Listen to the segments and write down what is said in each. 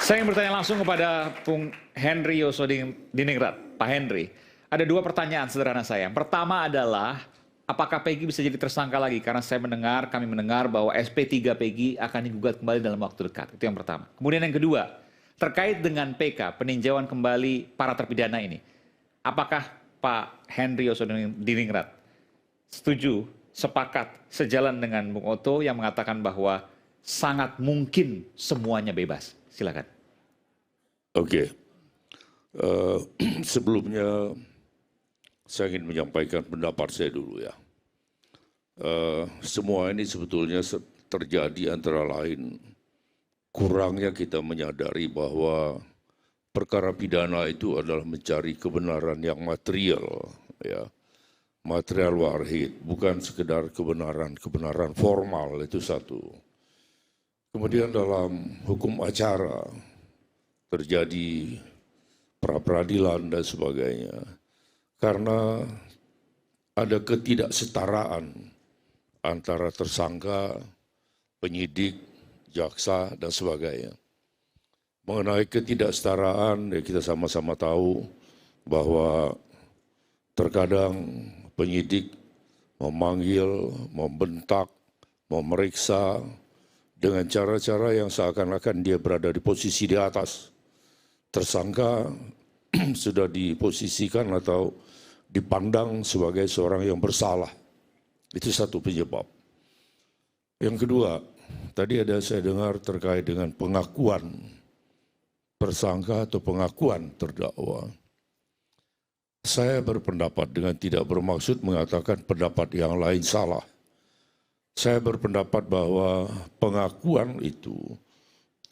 Saya ingin bertanya langsung kepada Bung Henry Yosodiningrat. Pak Henry, ada dua pertanyaan sederhana saya. Yang pertama adalah, apakah Peggy bisa jadi tersangka lagi? Karena kami mendengar bahwa SP3 Peggy akan digugat kembali dalam waktu dekat. Itu yang pertama. Kemudian yang kedua, terkait dengan PK, peninjauan kembali para terpidana ini. Apakah Pak Henry Yosodiningrat setuju, sepakat, sejalan dengan Bung Otto yang mengatakan bahwa sangat mungkin semuanya bebas? Silakan. Oke, sebelumnya saya ingin menyampaikan pendapat saya dulu ya. Semua ini sebetulnya terjadi antara lain kurangnya kita menyadari bahwa perkara pidana itu adalah mencari kebenaran yang material, ya, material wahid, bukan sekedar kebenaran formal, itu satu. Kemudian dalam hukum acara terjadi pra-peradilan dan sebagainya. Karena ada ketidaksetaraan antara tersangka, penyidik, jaksa, dan sebagainya. Mengenai ketidaksetaraan, ya kita sama-sama tahu bahwa terkadang penyidik memanggil, membentak, memeriksa, dengan cara-cara yang seakan-akan dia berada di posisi di atas. Tersangka sudah diposisikan atau dipandang sebagai seorang yang bersalah. Itu satu penyebab. Yang kedua, tadi saya dengar terkait dengan pengakuan tersangka atau pengakuan terdakwa. Saya berpendapat dengan tidak bermaksud mengatakan pendapat yang lain salah. Saya berpendapat bahwa pengakuan itu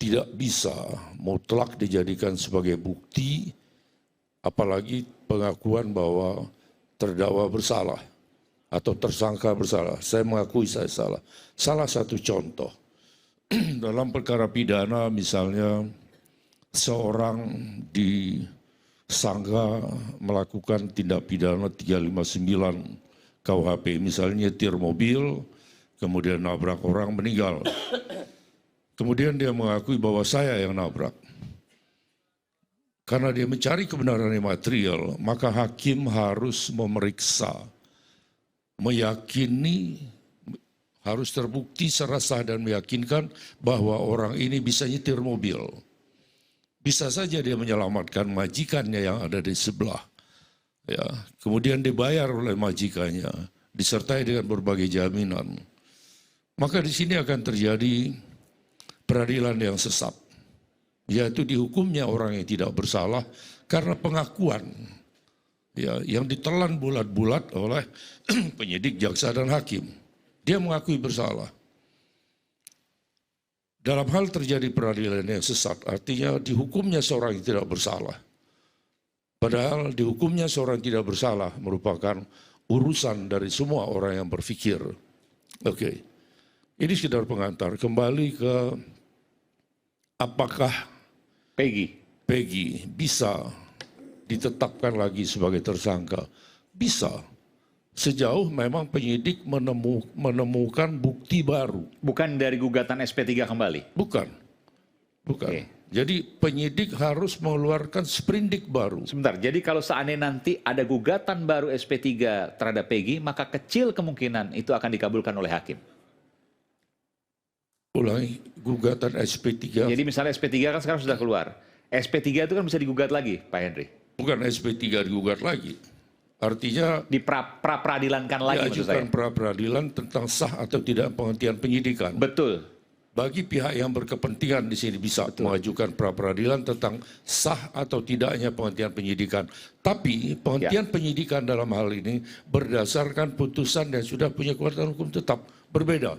tidak bisa mutlak dijadikan sebagai bukti, apalagi pengakuan bahwa terdakwa bersalah atau tersangka bersalah. Saya mengakui saya salah. Salah satu contoh, dalam perkara pidana misalnya seorang disangka melakukan tindak pidana 359 KUHP, misalnya nyetir mobil, kemudian nabrak orang meninggal. Kemudian dia mengakui bahwa saya yang nabrak. Karena dia mencari kebenaran yang material, maka hakim harus memeriksa, meyakini, harus terbukti secara sah dan meyakinkan bahwa orang ini bisa nyetir mobil. Bisa saja dia menyelamatkan majikannya yang ada di sebelah. Ya, kemudian dibayar oleh majikannya, disertai dengan berbagai jaminan. Maka di sini akan terjadi peradilan yang sesat, yaitu dihukumnya orang yang tidak bersalah karena pengakuan, ya, yang ditelan bulat-bulat oleh penyidik, jaksa, dan hakim. Dia mengakui bersalah. Dalam hal terjadi peradilan yang sesat, artinya dihukumnya seorang yang tidak bersalah. Padahal dihukumnya seorang yang tidak bersalah merupakan urusan dari semua orang yang berpikir. Oke, ini sekedar pengantar. Kembali ke apakah Peggy bisa ditetapkan lagi sebagai tersangka? Bisa. Sejauh memang penyidik menemukan bukti baru. Bukan dari gugatan SP3 kembali? Bukan. Okay. Jadi penyidik harus mengeluarkan sprindik baru. Sebentar, jadi kalau seandainya nanti ada gugatan baru SP3 terhadap Peggy, maka kecil kemungkinan itu akan dikabulkan oleh hakim. Ulangi, gugatan SP3. Jadi misalnya SP3 kan sekarang sudah keluar. SP3 itu kan bisa digugat lagi, Pak Henry? Bukan SP3 digugat lagi. Artinya di pra-peradilankan lagi maksud saya. Diajukan pra-peradilan tentang sah atau tidak penghentian penyidikan. Betul. Bagi pihak yang berkepentingan di sini bisa mengajukan pra-peradilan tentang sah atau tidaknya penghentian penyidikan. Tapi penghentian penyidikan dalam hal ini berdasarkan putusan yang sudah punya kekuatan hukum tetap. Berbeda.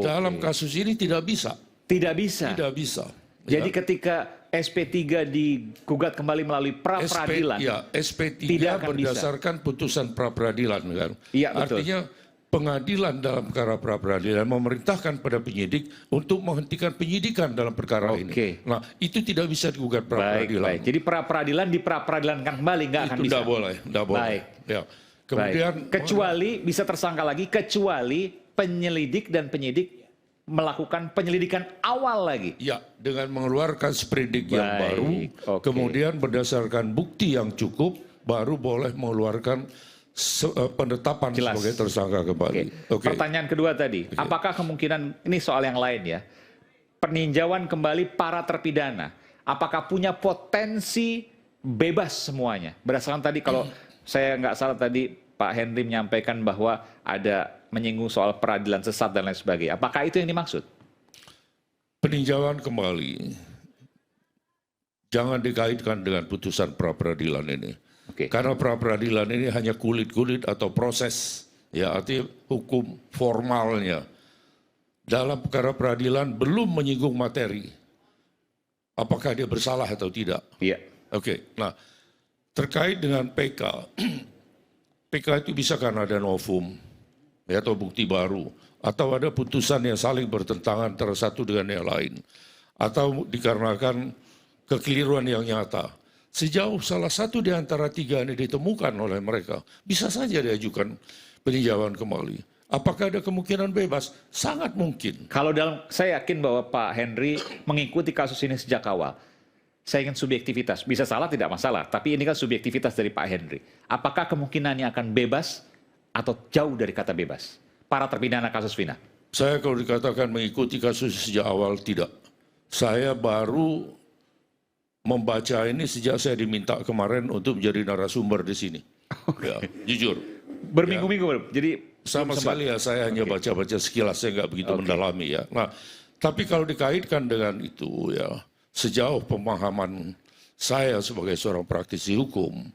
Dalam kasus ini tidak bisa. Tidak bisa? Tidak bisa. Jadi ketika SP3 digugat kembali melalui pra-peradilan, SP3 berdasarkan putusan pra-peradilan kan. Iya, betul. Artinya pengadilan dalam perkara pra-peradilan memerintahkan pada penyidik untuk menghentikan penyidikan dalam perkara ini. Nah, itu tidak bisa digugat pra-peradilan. Baik. Jadi pra-peradilan di pra-peradilankan kembali, nggak akan bisa. Itu tidak boleh. Baik. Ya. Kemudian kecuali bisa tersangka lagi, kecuali penyelidik dan penyidik melakukan penyelidikan awal lagi. Ya, dengan mengeluarkan sprindik yang Baik, baru, oke. kemudian berdasarkan bukti yang cukup, baru boleh mengeluarkan penetapan Jelas. sebagai tersangka kembali. Oke. Pertanyaan kedua tadi, apakah kemungkinan, ini soal yang lain ya, peninjauan kembali para terpidana, apakah punya potensi bebas semuanya? Berdasarkan tadi kalau saya nggak salah tadi Pak Henry menyampaikan bahwa ada menyinggung soal peradilan sesat dan lain sebagainya. Apakah itu yang dimaksud? Peninjauan kembali, jangan dikaitkan dengan putusan pra-peradilan ini. Oke. Karena pra-peradilan ini hanya kulit-kulit atau proses, ya artinya hukum formalnya. Dalam perkara peradilan belum menyinggung materi. Apakah dia bersalah atau tidak? Iya. Oke, nah terkait dengan PK, PK itu bisa karena ada novum, ya, atau bukti baru, atau ada putusan yang saling bertentangan antara satu dengan yang lain, atau dikarenakan kekeliruan yang nyata. Sejauh salah satu di antara tiga ini ditemukan oleh mereka, bisa saja diajukan peninjauan kembali. Apakah ada kemungkinan bebas? Sangat mungkin. Kalau saya yakin bahwa Pak Henry mengikuti kasus ini sejak awal. Saya ingin subjektivitas, bisa salah tidak masalah, tapi ini kan subjektivitas dari Pak Henry. Apakah kemungkinannya akan bebas atau jauh dari kata bebas? Para terpidana kasus Vina. Saya kalau dikatakan mengikuti kasus sejak awal, tidak. Saya baru membaca ini sejak saya diminta kemarin untuk menjadi narasumber di sini. Ya, jujur. Berminggu-minggu, jadi Sama sekali ya, saya hanya baca-baca sekilas, saya nggak begitu mendalami ya. Nah, tapi kalau dikaitkan dengan itu ya, sejauh pemahaman saya sebagai seorang praktisi hukum,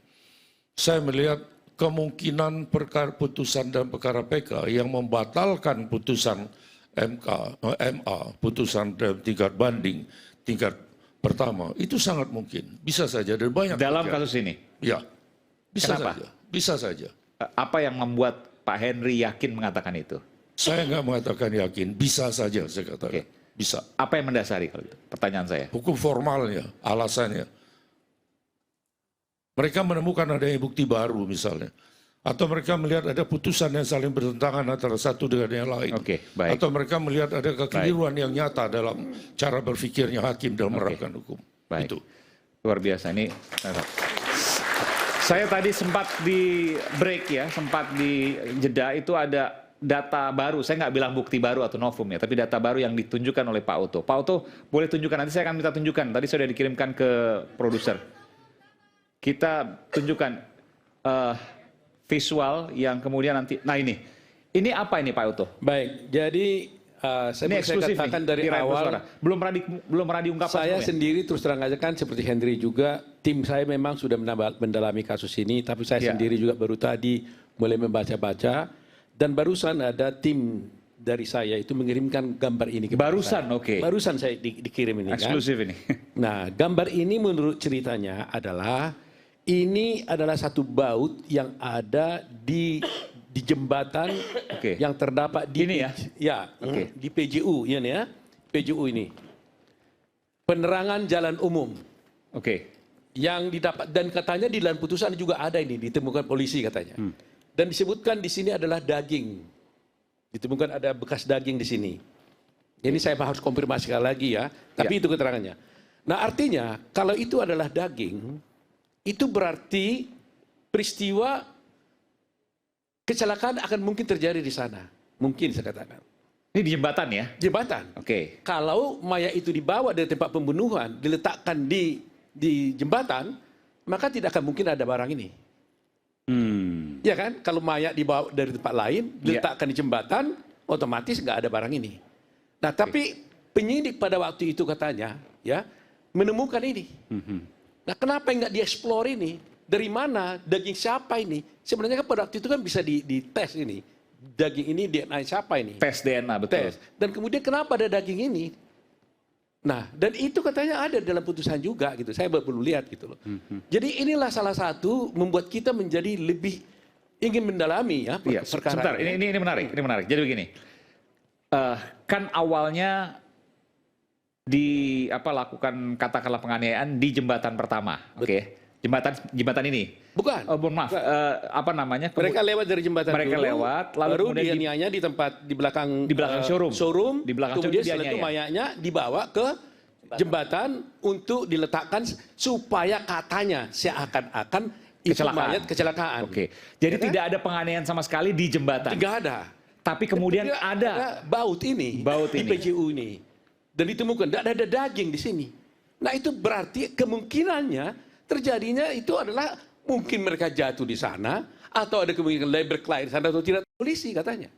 saya melihat kemungkinan perkara putusan dan perkara PK yang membatalkan putusan MA, putusan dalam tingkat banding, tingkat pertama, itu sangat mungkin. Bisa saja dan banyak. Dalam kasus ini? Ya, bisa Kenapa? saja. Bisa saja. Apa yang membuat Pak Henry yakin mengatakan itu? Saya nggak mengatakan yakin, bisa saja saya katakan. Bisa. Apa yang mendasari kalau itu? Pertanyaan saya. Hukum formalnya, alasannya. Mereka menemukan adanya bukti baru misalnya. Atau mereka melihat ada putusan yang saling bertentangan antara satu dengan yang lain. Baik. Atau mereka melihat ada kekeliruan yang nyata dalam cara berpikirnya hakim dalam menerapkan hukum. Baik. Itu. Luar biasa ini. Saya tadi sempat di break ya, sempat di jeda itu ada data baru. Saya nggak bilang bukti baru atau novum ya, tapi data baru yang ditunjukkan oleh Pak Oto. Pak Oto boleh tunjukkan, nanti saya akan minta tunjukkan. Tadi sudah dikirimkan ke produser. Kita tunjukkan visual yang kemudian nanti. Nah ini apa ini Pak Oto? Baik, jadi saya katakan dari awal belum pernah diungkapkan. Saya sendiri terus terang aja kan seperti Henry juga, tim saya memang sudah mendalami kasus ini, tapi saya sendiri juga baru tadi mulai membaca-baca dan barusan ada tim dari saya itu mengirimkan gambar ini kepada barusan saya. Barusan saya dikirim ini. Eksklusif kan? Ini. Nah, gambar ini menurut ceritanya adalah ini adalah satu baut yang ada di jembatan yang terdapat di ini di PJU ini ya. PJU ini. Penerangan jalan umum. Yang didapat dan katanya di dalam putusan juga ada ini ditemukan polisi katanya. Dan disebutkan di sini adalah daging. Ditemukan ada bekas daging di sini. Ini saya harus konfirmasi sekali lagi ya, tapi itu keterangannya. Nah, artinya kalau itu adalah daging, itu berarti peristiwa kecelakaan akan mungkin terjadi di sana. Mungkin saya katakan. Ini di jembatan ya? Jembatan. Kalau mayat itu dibawa dari tempat pembunuhan, diletakkan di jembatan, maka tidak akan mungkin ada barang ini. Ya kan? Kalau mayat dibawa dari tempat lain, diletakkan di jembatan, otomatis nggak ada barang ini. Nah, tapi penyidik pada waktu itu katanya, ya menemukan ini. Nah, kenapa nggak dieksplor ini? Dari mana, daging siapa ini? Sebenarnya kan pada waktu itu kan bisa dites ini. Daging ini DNA siapa ini? Tes DNA, betul. Dan kemudian kenapa ada daging ini? Nah, dan itu katanya ada dalam putusan juga gitu. Saya perlu lihat gitu loh. Jadi inilah salah satu membuat kita menjadi lebih ingin mendalami ya perkara sebentar, ini menarik, ini menarik. Jadi begini, kan awalnya lakukan katakanlah penganiayaan di jembatan pertama, Jembatan ini. Bukan. Oh, maaf. Apa namanya? Mereka lewat dari jembatan mereka dulu, lewat, lalu baru kemudian dianiaya di tempat di belakang showroom. Di belakang kemudian showroom setelah itu mayatnya dibawa ke jembatan untuk diletakkan supaya katanya seakan-akan itu mayat kecelakaan. Oke. Jadi tidak ada penganiayaan sama sekali di jembatan. Tidak ada. Tapi kemudian ada baut ini di PJU ini. Dan ditemukan tidak ada daging di sini. Nah itu berarti kemungkinannya terjadinya itu adalah mungkin mereka jatuh di sana atau ada kemungkinan labor klien di sana atau tidak, polisi katanya.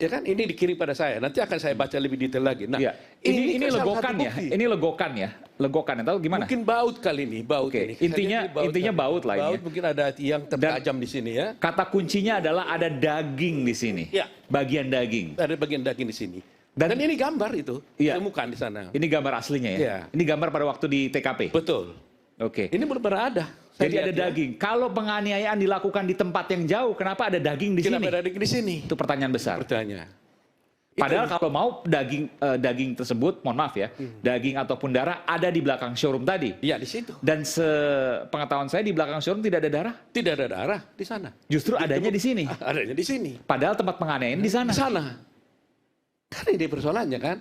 Ya kan, ini dikirim pada saya. Nanti akan saya baca lebih detail lagi. Nah, ya. Ini legokan ya. Ini legokan ya. Legokan, tahu gimana? Mungkin baut kali ini, baut ini. Intinya baut lah ini. Baut mungkin ada yang tertajam di sini ya. Kata kuncinya adalah ada daging di sini. Ya. Bagian daging. Ada bagian daging di sini. Dan ini gambar itu, ditemukan di sana. Ini gambar aslinya ya? Ya. Ini gambar pada waktu di TKP? Betul. Oke. Ini belum pernah ada. Jadi ada daging. Kalau penganiayaan dilakukan di tempat yang jauh, kenapa ada daging di sini? Kenapa ada daging di sini? Itu pertanyaan besar. Padahal kalau mau daging tersebut, mohon maaf ya, daging ataupun darah ada di belakang showroom tadi. Iya, di situ. Dan sepengetahuan saya di belakang showroom tidak ada darah. Tidak ada darah di sana. Justru adanya di sini. Adanya di sini. Padahal tempat penganiayaan di sana. Di sana. Kan ini persoalannya kan.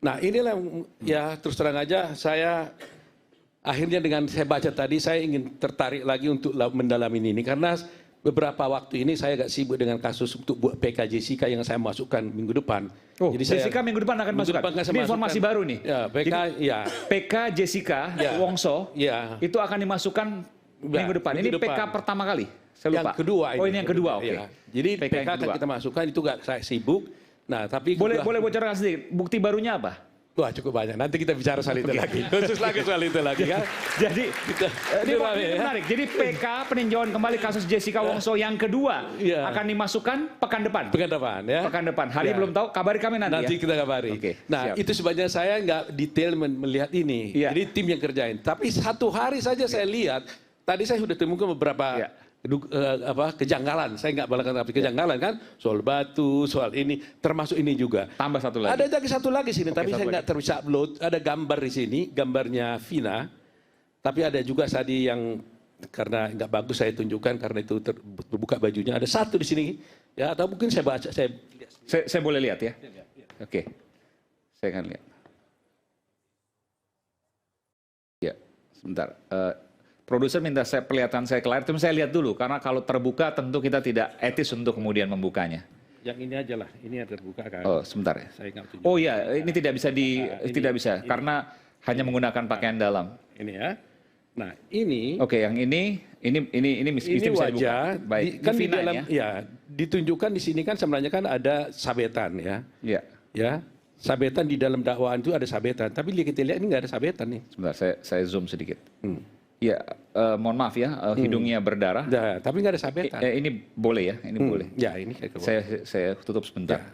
Nah inilah ya terus terang aja saya akhirnya dengan saya baca tadi saya ingin tertarik lagi untuk mendalami ini karena beberapa waktu ini saya agak sibuk dengan kasus untuk buat PK Jessica yang saya masukkan minggu depan. Oh, jadi Jessica minggu depan akan masukkan. Ini informasi baru nih. Ya, PK, jadi, ya. PK Jessica Wongso itu akan dimasukkan minggu depan. Ini PK pertama kali. Saya lupa. Yang kedua ini. Oh, ini yang kedua. Oke. Ya. Jadi PK akan kita masukkan itu gak saya sibuk. Nah, tapi boleh bocorkan sedikit. Bukti barunya apa? Wah, cukup banyak. Nanti kita bicara soal itu lagi. Khusus lagi soal itu lagi kan. Jadi ini menarik. Jadi PK peninjauan kembali kasus Jessica Wongso yang kedua akan dimasukkan pekan depan. Pekan depan ya. Pekan depan. Hari belum tahu. Kabari kami nanti. Nanti kita kabari. Nah, itu sebenarnya saya nggak detail melihat ini. Jadi tim yang kerjain. Tapi satu hari saja saya lihat. Tadi saya sudah temukan beberapa kejanggalan. Saya nggak balakan tapi kejanggalan kan soal batu, soal ini, termasuk ini juga. Tambah satu lagi. Ada lagi satu lagi sini, tapi saya nggak bisa upload. Ada gambar di sini, gambarnya Vina. Tapi ada juga tadi yang karena nggak bagus saya tunjukkan karena itu terbuka bajunya. Ada satu di sini, ya atau mungkin saya baca. Saya boleh lihat ya. Oke, saya akan lihat. Ya, sebentar. Produser minta perlihatan saya kelar, tapi saya lihat dulu karena kalau terbuka tentu kita tidak etis untuk kemudian membukanya. Yang ini aja lah, ini yang terbuka kan. Oh sebentar ya. Saya nggak oh iya, ini tidak bisa tidak bisa karena hanya menggunakan pakaian dalam. Ini ya. Nah ini. Oke, yang ini bisa wajah. Dibuka. Baik. Kan di dalam ya ditunjukkan di sini kan sebenarnya kan ada sabetan ya. Iya. Ya. Sabetan di dalam dakwaan itu ada sabetan, tapi kita lihat ini nggak ada sabetan nih. Sebentar, saya zoom sedikit. Ya, mohon maaf ya, hidungnya berdarah. Nah, tapi nggak ada sabetan. Ini boleh ya, ini boleh. Ya, ini saya tutup sebentar.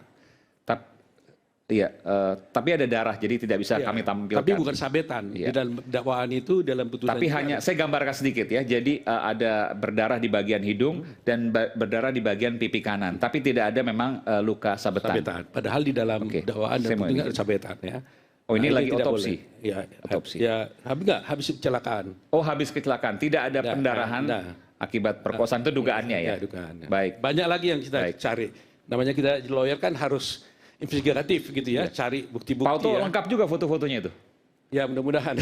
Tapi ada darah, jadi tidak bisa kami tampilkan. Tapi bukan sabetan. Di dalam dakwaan itu, dalam putusan. Tapi hanya saya gambarkan sedikit ya. Jadi ada berdarah di bagian hidung dan berdarah di bagian pipi kanan. Tapi tidak ada memang luka sabetan. Padahal di dalam dakwaan dan putusan ada sabetan ya. Oh ini lagi otopsi? Ya, otopsi. Ya, habis kecelakaan. Oh habis kecelakaan, tidak ada pendarahan akibat perkosaan itu dugaannya ya? Dugaannya. Baik. Banyak lagi yang kita cari. Namanya kita lawyer kan harus investigatif gitu ya, cari bukti-bukti. Pak Oto lengkap juga foto-fotonya itu? Ya mudah-mudahan.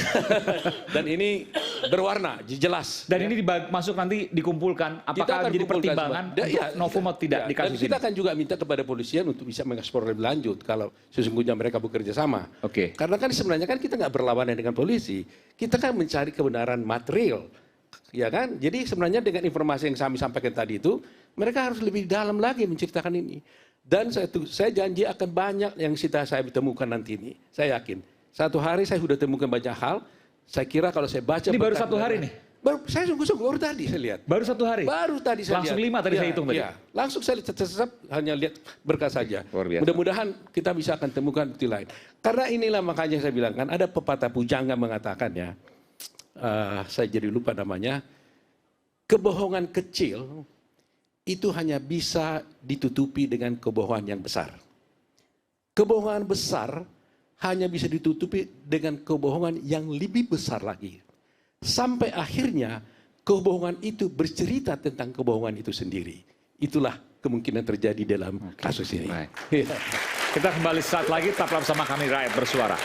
Dan ini berwarna, jelas. Dan ini masuk nanti dikumpulkan, apakah jadi pertimbangan novum atau tidak di kasus ini? Kita akan juga minta kepada polisian untuk bisa mengeksplor lebih lanjut kalau sesungguhnya mereka bekerja sama. Karena kan sebenarnya kan kita nggak berlawanan dengan polisi, kita kan mencari kebenaran material, ya kan? Jadi sebenarnya dengan informasi yang kami sampaikan tadi itu, mereka harus lebih dalam lagi menceritakan ini. Dan saya janji akan banyak yang saya temukan nanti ini, saya yakin. Satu hari saya sudah temukan banyak hal. Saya kira kalau saya baca. Ini baru satu hari nih? Saya sungguh-sungguh baru tadi saya lihat. Baru satu hari? Baru tadi saya langsung lihat. Langsung 5 tadi saya hitung tadi? Ya, langsung saya tetap hanya lihat berkas saja. Mudah-mudahan kita bisa akan temukan bukti lain. Karena inilah makanya saya bilang kan ada pepatah pujangga mengatakan ya. Saya jadi lupa namanya. Kebohongan kecil itu hanya bisa ditutupi dengan kebohongan yang besar. Kebohongan besar hanya bisa ditutupi dengan kebohongan yang lebih besar lagi. Sampai akhirnya kebohongan itu bercerita tentang kebohongan itu sendiri. Itulah kemungkinan terjadi dalam kasus ini. Kita kembali saat lagi, tetaplah bersama kami Rakyat Bersuara.